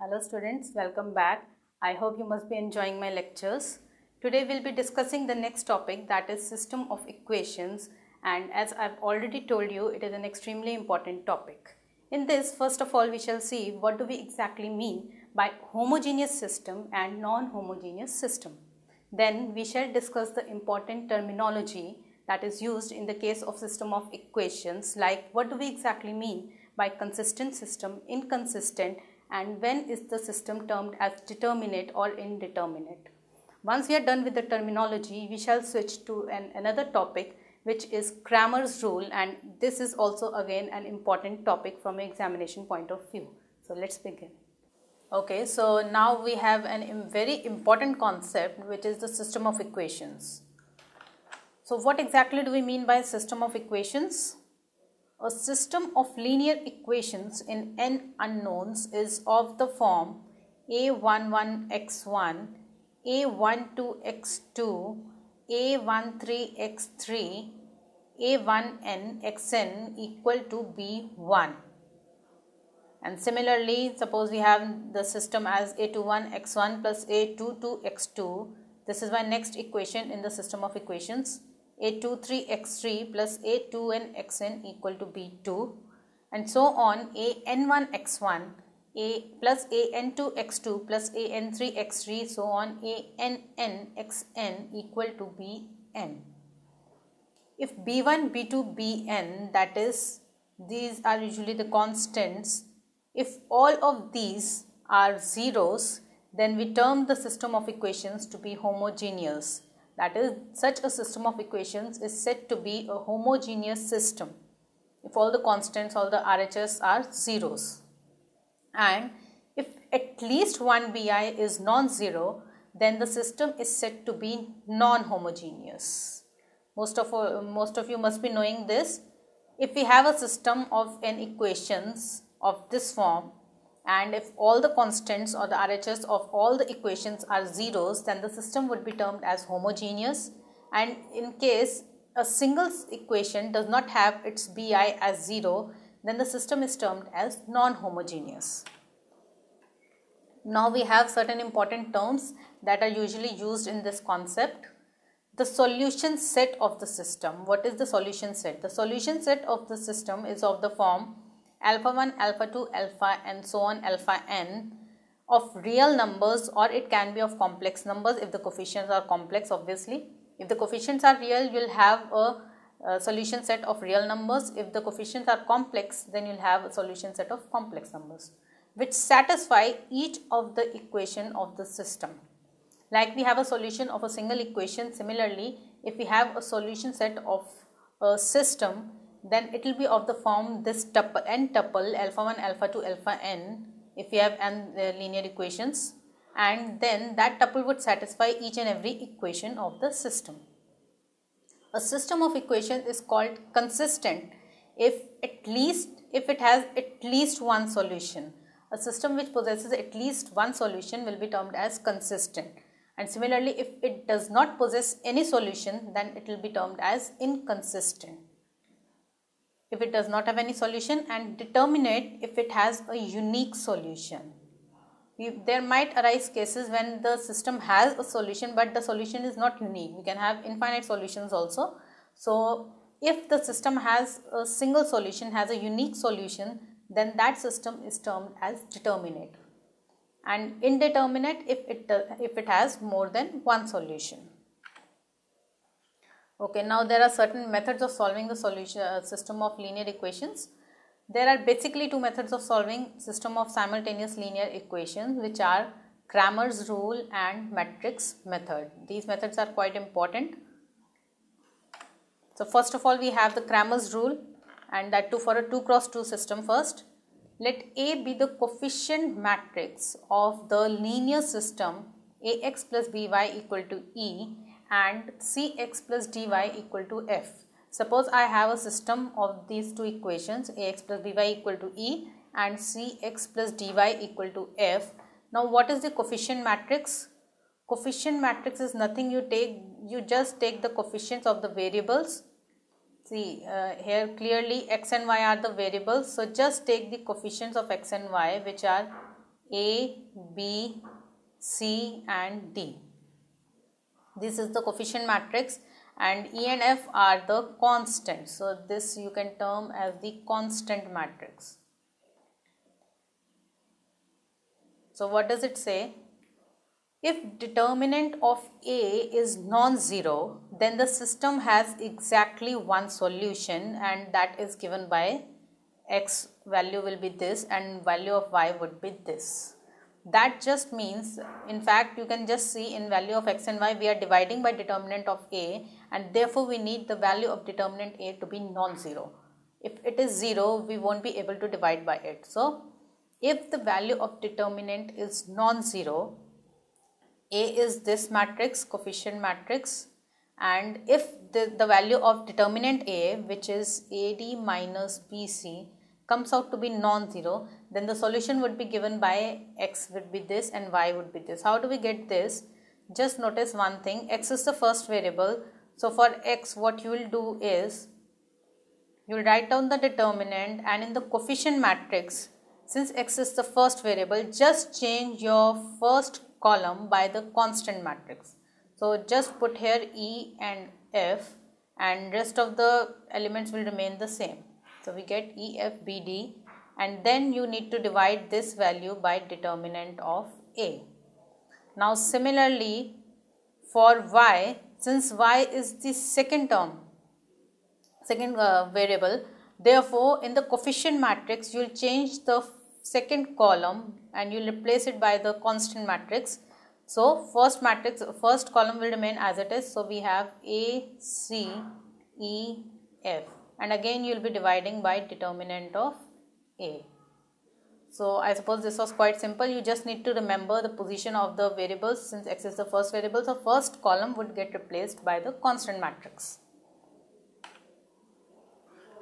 Hello students, welcome back. I hope you must be enjoying my lectures. Today we'll be discussing the next topic, that is system of equations, and as I've already told you, it is an extremely important topic. In this, first of all, we shall see what do we exactly mean by homogeneous system and non-homogeneous system. Then we shall discuss the important terminology that is used in the case of system of equations, like what do we exactly mean by consistent system, inconsistent, and when is the system termed as determinate or indeterminate. Once we are done with the terminology, we shall switch to another topic, which is Cramer's rule, and this is also again an important topic from an examination point of view. So let's begin. Okay, so now we have a very important concept, which is the system of equations. So what exactly do we mean by system of equations? A system of linear equations in n unknowns is of the form a11x1, a12x2, a13x3, a1nxn equal to b1. And similarly, suppose we have the system as a21x1 plus a22x2. This is my next equation in the system of equations. a23x3 plus a2nxn equal to b2, and so on. an1x1 plus an2x2 plus an3x3, so on annxn equal to bn. If b1, b2, bn, that is, these are usually the constants, if all of these are zeros, then we term the system of equations to be homogeneous. That is, such a system of equations is said to be a homogeneous system if all the constants, all the RHS are zeros. And if at least one BI is non-zero, then the system is said to be non-homogeneous. Most of you must be knowing this. If we have a system of n equations of this form, and if all the constants or the RHS of all the equations are zeros, then the system would be termed as homogeneous. And in case a single equation does not have its BI as zero, then the system is termed as non-homogeneous. Now we have certain important terms that are usually used in this concept. The solution set of the system. What is the solution set? The solution set of the system is of the form alpha 1, alpha 2, alpha and so on alpha n of real numbers, or it can be of complex numbers if the coefficients are complex, obviously. If the coefficients are real, you will have a solution set of real numbers. If the coefficients are complex, then you will have a solution set of complex numbers, which satisfy each of the equation of the system. Like we have a solution of a single equation, similarly, if we have a solution set of a system, then it will be of the form this tuple, n tuple, alpha 1, alpha 2, alpha n, if we have n linear equations, and then that tuple would satisfy each and every equation of the system. A system of equations is called consistent if it has at least one solution. A system which possesses at least one solution will be termed as consistent. And similarly, if it does not possess any solution, then it will be termed as inconsistent. If it does not have any solution, and determinate if it has a unique solution. There might arise cases when the system has a solution, but the solution is not unique. We can have infinite solutions also. So if the system has a single solution, has a unique solution, then that system is termed as determinate, and indeterminate if it has more than one solution. Okay, now there are certain methods of solving the system of linear equations. There are basically two methods of solving system of simultaneous linear equations, which are Cramer's rule and matrix method. These methods are quite important. So first of all, we have the Cramer's rule, and that too for a 2 cross 2 system. First, let A be the coefficient matrix of the linear system Ax plus By equal to E and Cx plus Dy equal to F. Suppose I have a system of these two equations, Ax plus By equal to E and Cx plus Dy equal to F. Now what is the coefficient matrix? Coefficient matrix is nothing, you just take the coefficients of the variables. See here clearly x and y are the variables, so just take the coefficients of x and y, which are A, B, C and D. This is the coefficient matrix, and E and F are the constants. So this you can term as the constant matrix. So what does it say? If determinant of A is non-zero, then the system has exactly one solution, and that is given by X value will be this and value of Y would be this. That just means, in fact, you can just see in value of X and Y we are dividing by determinant of A, and therefore we need the value of determinant A to be non-zero. If it is 0, we won't be able to divide by it. So if the value of determinant is non-zero, A is this matrix, coefficient matrix, and if the value of determinant A, which is AD minus BC, comes out to be non-zero, then the solution would be given by X would be this and Y would be this. How do we get this? Just notice one thing, X is the first variable. So for X, what you will do is, you will write down the determinant, and in the coefficient matrix, since X is the first variable, just change your first column by the constant matrix. So just put here E and F, and rest of the elements will remain the same. So we get E, F, B, D, and then you need to divide this value by determinant of A. Now similarly for Y, since Y is the second variable, therefore in the coefficient matrix you will change the second column and you will replace it by the constant matrix. So first column will remain as it is. So we have A, C, E, F, and again you will be dividing by determinant of A. So I suppose this was quite simple. You just need to remember the position of the variables. Since X is the first variable, so first column would get replaced by the constant matrix.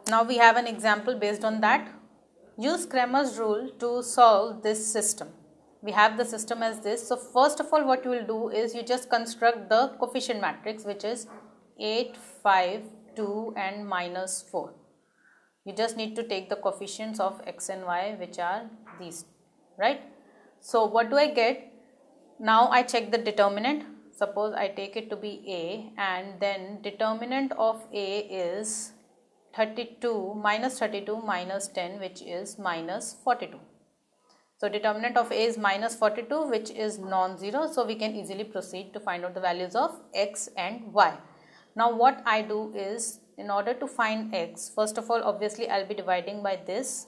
Now we have an example based on that. Use Cramer's rule to solve this system. We have the system as this. So first of all, what you will do is you just construct the coefficient matrix, which is 8, 5, 2 and minus 4. You just need to take the coefficients of X and Y, which are these, right? So what do I get? Now I check the determinant. Suppose I take it to be A, and then determinant of A is 32 minus 10, which is minus 42. So determinant of A is minus 42, which is non-zero. So we can easily proceed to find out the values of X and Y. Now what I do is, in order to find X, first of all, obviously I'll be dividing by this,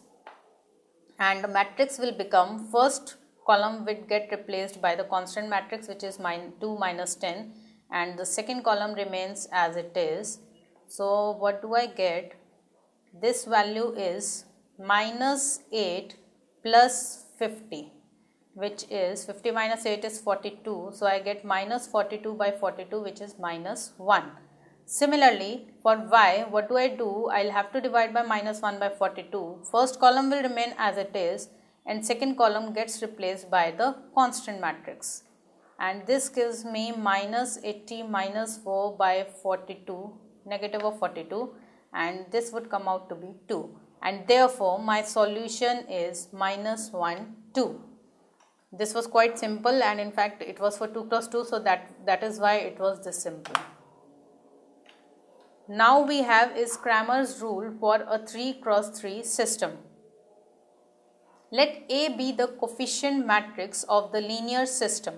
and the matrix will become, first column will get replaced by the constant matrix, which is 2 minus 10, and the second column remains as it is. So what do I get? This value is minus 8 plus 50, which is 50 minus 8 is 42. So I get minus 42 by 42, which is minus 1. Similarly for Y, what do I do? I'll have to divide by minus 1 by 42. First column will remain as it is, and second column gets replaced by the constant matrix, and this gives me minus 80 minus 4 by 42, negative of 42, and this would come out to be 2, and therefore my solution is minus 1, 2. This was quite simple, and in fact it was for 2 cross 2, so that is why it was this simple. Now we have is Cramer's rule for a 3 cross 3 system. Let A be the coefficient matrix of the linear system.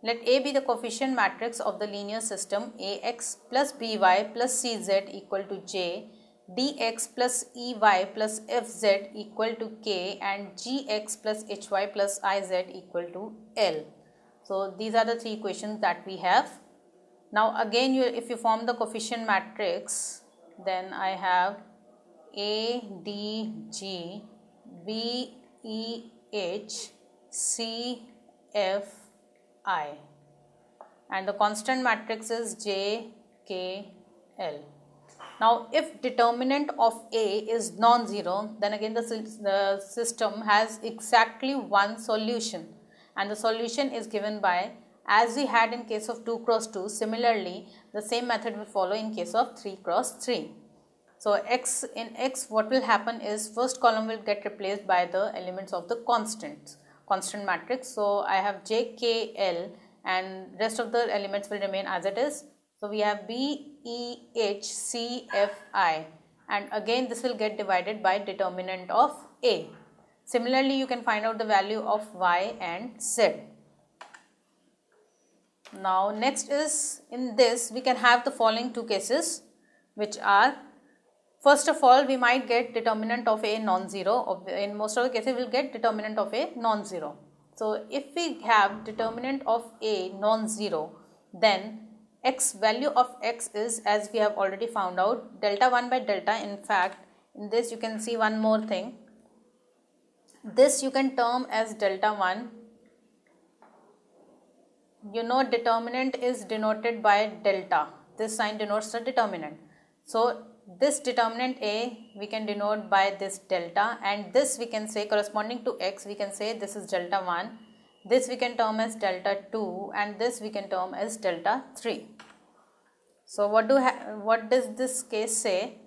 Let A be the coefficient matrix of the linear system AX plus BY plus CZ equal to J, DX plus EY plus FZ equal to K, and GX plus HY plus IZ equal to L. So these are the three equations that we have. Now again, if you form the coefficient matrix, then I have A, D, G, B, E, H, C, F, I, and the constant matrix is J, K, L. Now if determinant of A is non-zero, then again the system has exactly one solution, and the solution is given by, as we had in case of 2 cross 2, similarly the same method will follow in case of 3 cross 3. So in x what will happen is first column will get replaced by the elements of the constant matrix. So I have j, k, l and rest of the elements will remain as it is. So we have b, e, h, c, f, I, and again this will get divided by determinant of a. Similarly, you can find out the value of y and z. Now next is, in this we can have the following two cases, which are, first of all, we might get determinant of a non-zero. In most of the cases we will get determinant of a non-zero. So if we have determinant of a non-zero, then value of x is, as we have already found out, delta 1 by delta. In fact, in this you can see one more thing. This you can term as delta 1. You know determinant is denoted by delta. This sign denotes the determinant. So this determinant a we can denote by this delta, and this we can say corresponding to x, we can say this is delta 1, this we can term as delta 2, and this we can term as delta 3. So what does this case say?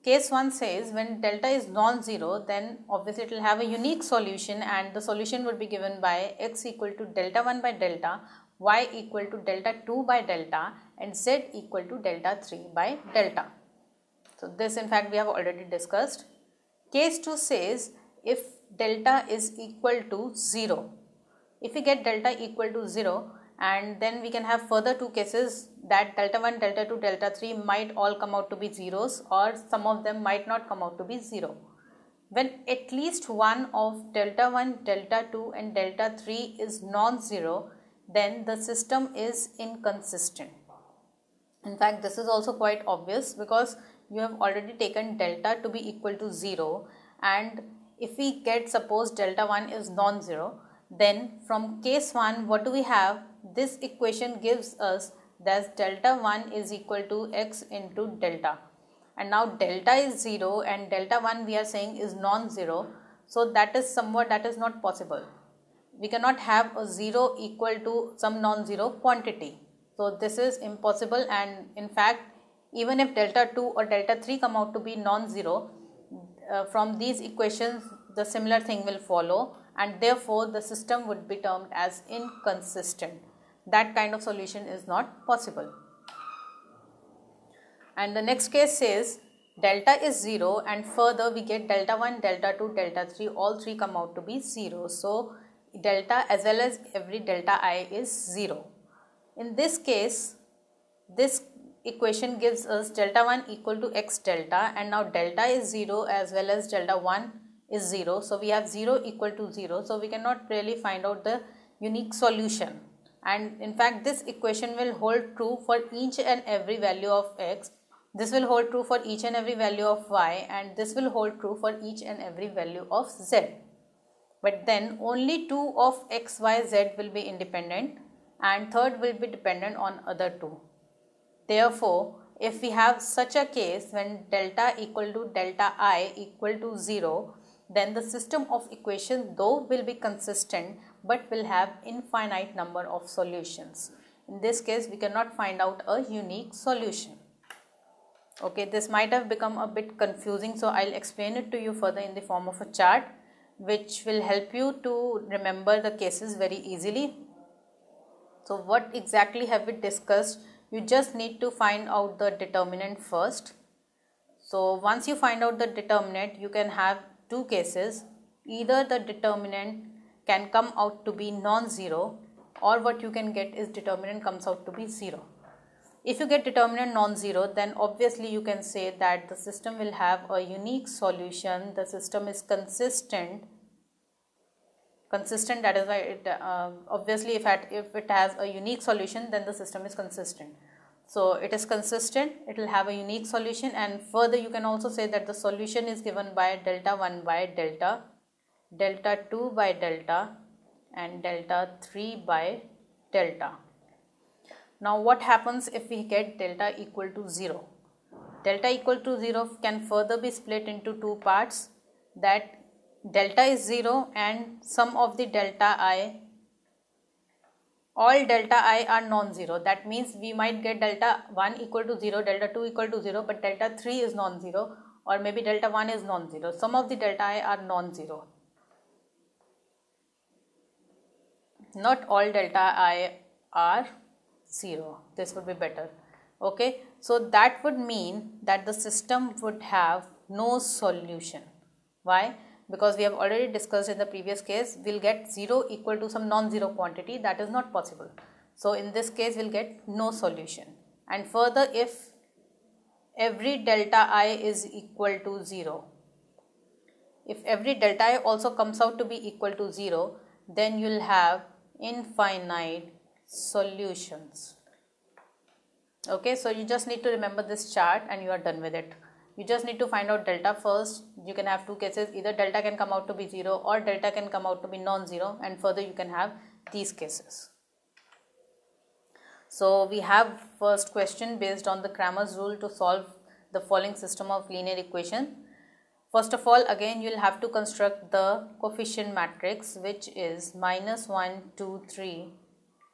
Case 1 says when delta is non-zero, then obviously it will have a unique solution, and the solution would be given by x equal to delta 1 by delta, y equal to delta 2 by delta, and z equal to delta 3 by delta. So this in fact we have already discussed. Case 2 says if delta is equal to 0. If we get delta equal to 0, and then we can have further two cases that delta 1, delta 2, delta 3 might all come out to be zeros, or some of them might not come out to be 0. When at least one of delta 1, delta 2 and delta 3 is non-zero, then the system is inconsistent. In fact, this is also quite obvious because you have already taken delta to be equal to 0, and if we get, suppose delta 1 is non-zero, then from case 1 what do we have? This equation gives us that delta 1 is equal to x into delta, and now delta is 0 and delta 1 we are saying is non-zero, so that is not possible. We cannot have a 0 equal to some non-zero quantity. So this is impossible, and in fact even if delta 2 or delta 3 come out to be non-zero, from these equations the similar thing will follow, and therefore the system would be termed as inconsistent. That kind of solution is not possible. And the next case says delta is 0 and further we get delta 1, delta 2, delta 3, all three come out to be 0. So delta as well as every delta I is 0. In this case, this equation gives us delta 1 equal to x delta, and now delta is 0 as well as delta 1 is 0. So we have 0 equal to 0. So we cannot really find out the unique solution. And in fact this equation will hold true for each and every value of x. This will hold true for each and every value of y, and this will hold true for each and every value of z. But then only two of x, y, z will be independent, and third will be dependent on other two. Therefore, if we have such a case when delta equal to delta I equal to 0, then the system of equations though will be consistent but will have infinite number of solutions. In this case, we cannot find out a unique solution. Okay, this might have become a bit confusing, so I'll explain it to you further in the form of a chart, which will help you to remember the cases very easily. So what exactly have we discussed? You just need to find out the determinant first. So once you find out the determinant, you can have two cases. Either the determinant can come out to be non-zero, or what you can get is determinant comes out to be 0. If you get determinant non-zero, then obviously you can say that the system will have a unique solution. The system is consistent, that is why it obviously if it has a unique solution, then the system is consistent. So it is consistent, it will have a unique solution, and further you can also say that the solution is given by delta 1 by delta, delta 2 by delta, and delta 3 by delta. Now what happens if we get delta equal to 0? Delta equal to 0 can further be split into two parts, that delta is 0 and sum of the delta I all delta I are non-zero. That means we might get delta 1 equal to 0, delta 2 equal to 0, but delta 3 is non-zero, or maybe delta 1 is non-zero. Some of the delta I are non-zero. Not all delta I are 0. This would be better. Okay, so that would mean that the system would have no solution. Why? Because we have already discussed in the previous case, we'll get 0 equal to some non-zero quantity. That is not possible. So in this case, we'll get no solution. And further, if every delta I is equal to 0, if every delta I also comes out to be equal to 0, then you'll have infinite solutions. Okay, so you just need to remember this chart and you are done with it. You just need to find out delta first. You can have two cases, either delta can come out to be 0 or delta can come out to be non-zero, and further you can have these cases. So we have first question based on the Cramer's rule to solve the following system of linear equation. First of all, again you will have to construct the coefficient matrix, which is minus 1, 2, 3,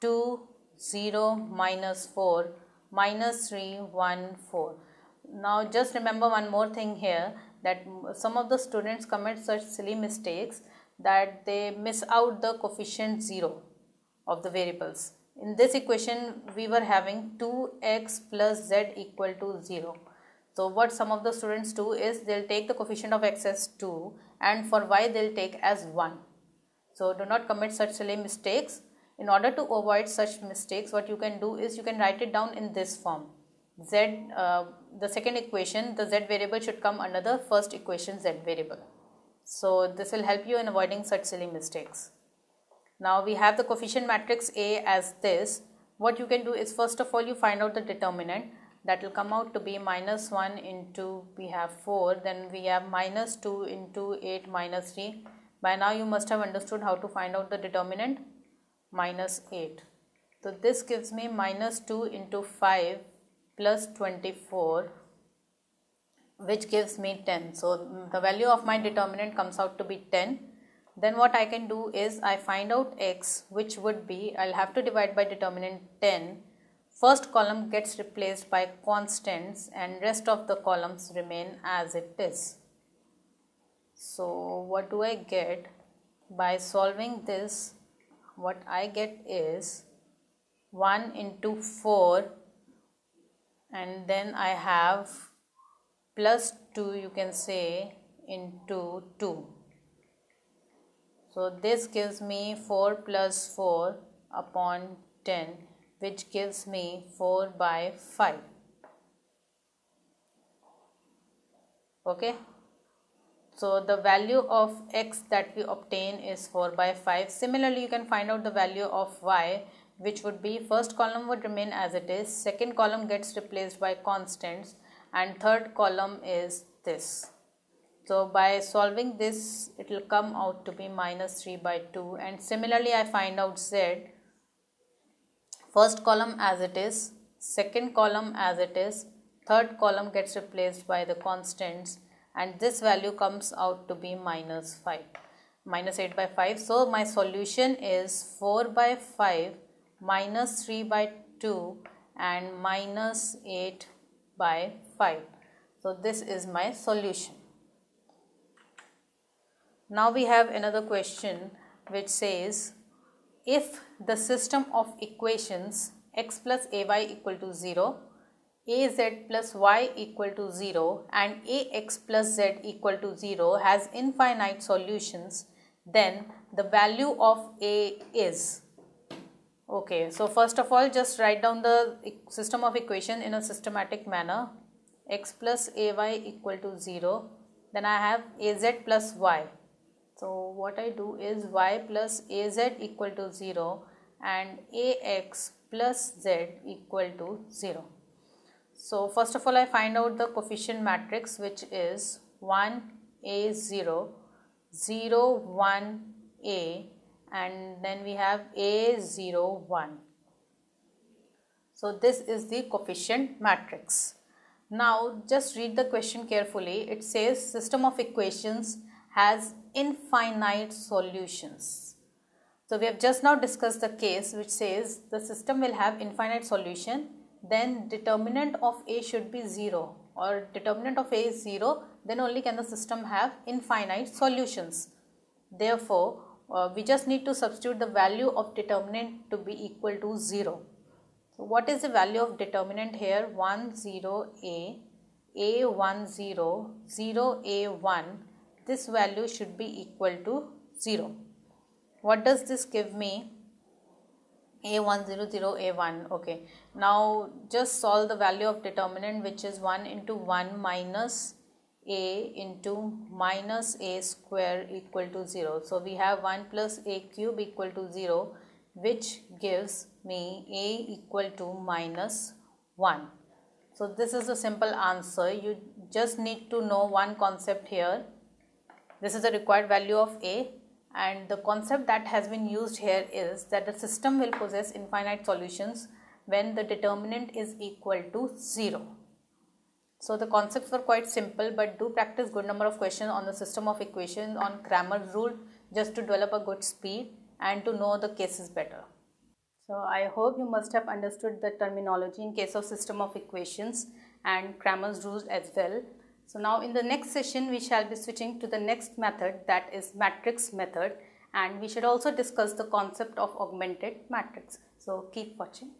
2, 0, minus 4, minus 3, 1, 4. Now just remember one more thing here, that some of the students commit such silly mistakes that they miss out the coefficient 0 of the variables. In this equation we were having 2x plus z equal to 0. So what some of the students do is they'll take the coefficient of x as 2 and for y they'll take as 1. So do not commit such silly mistakes. In order to avoid such mistakes, what you can do is you can write it down in this form. The second equation, the z variable should come under the first equation z variable. So this will help you in avoiding such silly mistakes. Now we have the coefficient matrix A as this. What you can do is, first of all, you find out the determinant. That will come out to be minus 1 into, we have 4, then we have minus 2 into 8 minus 3. By now you must have understood how to find out the determinant, minus 8. So this gives me minus 2 into 5 plus 24, which gives me 10. So the value of my determinant comes out to be 10. Then what I can do is I find out x, which would be, I'll have to divide by determinant 10. First column gets replaced by constants and rest of the columns remain as it is. So what do I get? By solving this, what I get is 1 into 4, and then I have plus 2, you can say, into 2. So this gives me 4 plus 4 upon 10, which gives me 4 by 5. Okay. So the value of x that we obtain is 4 by 5. Similarly, you can find out the value of y, which would be, first column would remain as it is, second column gets replaced by constants, and third column is this. So by solving this, it will come out to be minus 3 by 2. And similarly, I find out z. First column as it is, second column as it is, third column gets replaced by the constants, and this value comes out to be minus 5, minus 8 by 5. So my solution is 4 by 5, minus 3 by 2, and minus 8 by 5. So this is my solution. Now we have another question which says, if the system of equations x plus ay equal to 0, az plus y equal to 0 and ax plus z equal to 0 has infinite solutions, then the value of a is. Okay, so first of all, just write down the system of equation in a systematic manner. X plus ay equal to 0, then I have az plus y. So what I do is y plus az equal to 0 and ax plus z equal to 0. So first of all, I find out the coefficient matrix, which is 1 a 0, 0 1 a, and then we have a 0 1. So this is the coefficient matrix. Now just read the question carefully. It says system of equations has infinite solutions. So we have just now discussed the case which says the system will have infinite solution, then determinant of A should be 0, or determinant of A is 0, then only can the system have infinite solutions. Therefore, we just need to substitute the value of determinant to be equal to 0. So what is the value of determinant here? 1, 0, A 1, 0, 0, A 1. This value should be equal to 0. What does this give me? A1, 0, 0, A1. Okay. Now just solve the value of determinant, which is 1 into 1 minus A into minus A square equal to 0. So we have 1 plus A cube equal to 0, which gives me A equal to minus 1. So this is a simple answer. You just need to know one concept here. This is the required value of A, and the concept that has been used here is that the system will possess infinite solutions when the determinant is equal to 0. So the concepts were quite simple, but do practice good number of questions on the system of equations on Cramer's rule just to develop a good speed and to know the cases better. So I hope you must have understood the terminology in case of system of equations and Cramer's rules as well. So now in the next session we shall be switching to the next method, that is matrix method, and we should also discuss the concept of augmented matrix. So keep watching.